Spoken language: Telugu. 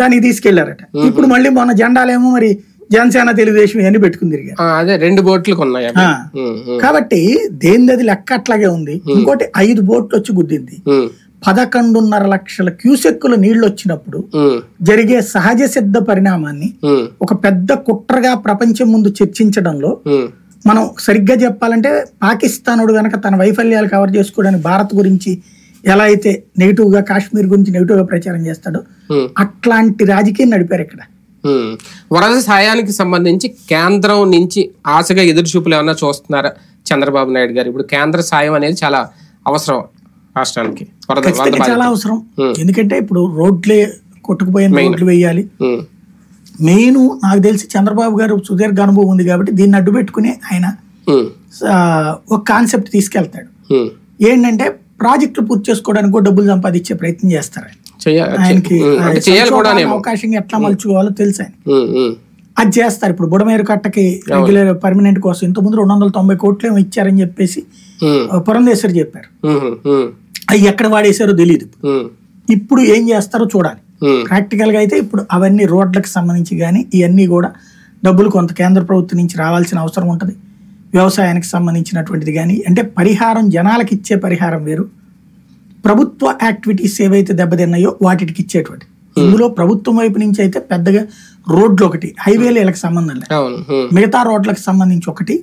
దానికి తీసుకెళ్లారట. ఇప్పుడు మళ్ళీ మొన్న జెండాలేమో మరి జనసేన తెలుగుదేశం ఇవన్నీ పెట్టుకుని తిరిగారు. అదే 2 బోట్లు కొన్నాయి. కాబట్టి దేనిది లెక్క అట్లాగే ఉంది. ఇంకోటి 5 బోట్లు వచ్చి గుద్దింది. 11.5 లక్షల క్యూసెక్కుల నీళ్లు వచ్చినప్పుడు జరిగే సహజ సిద్ధ పరిణామాన్ని ఒక పెద్ద కుట్రగా ప్రపంచం ముందు చర్చించడంలో మనం సరిగ్గా చెప్పాలంటే పాకిస్తానుడు గనక తన వైఫల్యాలు కవర్ చేసుకోవడానికి భారత్ గురించి ఎలా అయితే నెగిటివ్ గా కాశ్మీర్ గురించి నెగిటివ్ గా ప్రచారం చేస్తాడో అట్లాంటి రాజకీయం నడిపారు ఇక్కడ. వరద సాయానికి సంబంధించి కేంద్రం నుంచి ఆశగా ఎదురు చూపులు ఏమన్నా చూస్తున్నారా చంద్రబాబు నాయుడు గారు? ఇప్పుడు కేంద్ర సాయం అనేది చాలా అవసరం రాష్ట్రానికి, చాలా అవసరం. ఎందుకంటే ఇప్పుడు రోడ్లే కొట్టుకుపోయిన రోడ్లు వేయాలి. మెయిన్ నాకు తెలిసి చంద్రబాబు గారు సుదీర్ఘ అనుభవం ఉంది కాబట్టి దీన్ని అడ్డు పెట్టుకుని ఆయన ఒక కాన్సెప్ట్ తీసుకెళ్తాడు. ఏంటంటే ప్రాజెక్టులు పూర్తి చేసుకోవడానికి కూడా డబ్బులు సంపాదించే ప్రయత్నం చేస్తారు. ఆయనకి అవకాశం ఎట్లా మలుచుకోవాలో తెలుసు ఆయన. అది చేస్తారు. ఇప్పుడు బుడమేరు కట్టకి రెగ్యులర్ పర్మనెంట్ కోసం ఇంతకుముందు 290 కోట్లు ఏమో ఇచ్చారని చెప్పేసి పురంధేశ్వరి చెప్పారు. అవి ఎక్కడ వాడేశారో తెలియదు. ఇప్పుడు ఏం చేస్తారో చూడాలి. ప్రాక్టికల్ గా అయితే ఇప్పుడు అవన్నీ రోడ్లకు సంబంధించి కానీ ఇవన్నీ కూడా డబ్బులు కొంత కేంద్ర ప్రభుత్వం నుంచి రావాల్సిన అవసరం ఉంటుంది. వ్యవసాయానికి సంబంధించినటువంటిది కానీ అంటే పరిహారం జనాలకు ఇచ్చే పరిహారం వేరు, ప్రభుత్వ యాక్టివిటీస్ ఏవైతే దెబ్బతిన్నాయో వాటికి ఇచ్చేటువంటి. ఇందులో ప్రభుత్వం వైపు నుంచి అయితే పెద్దగా రోడ్లు ఒకటి, హైవేలు వీళ్ళకి సంబంధం లేదు. మిగతా రోడ్లకు సంబంధించి ఒకటి,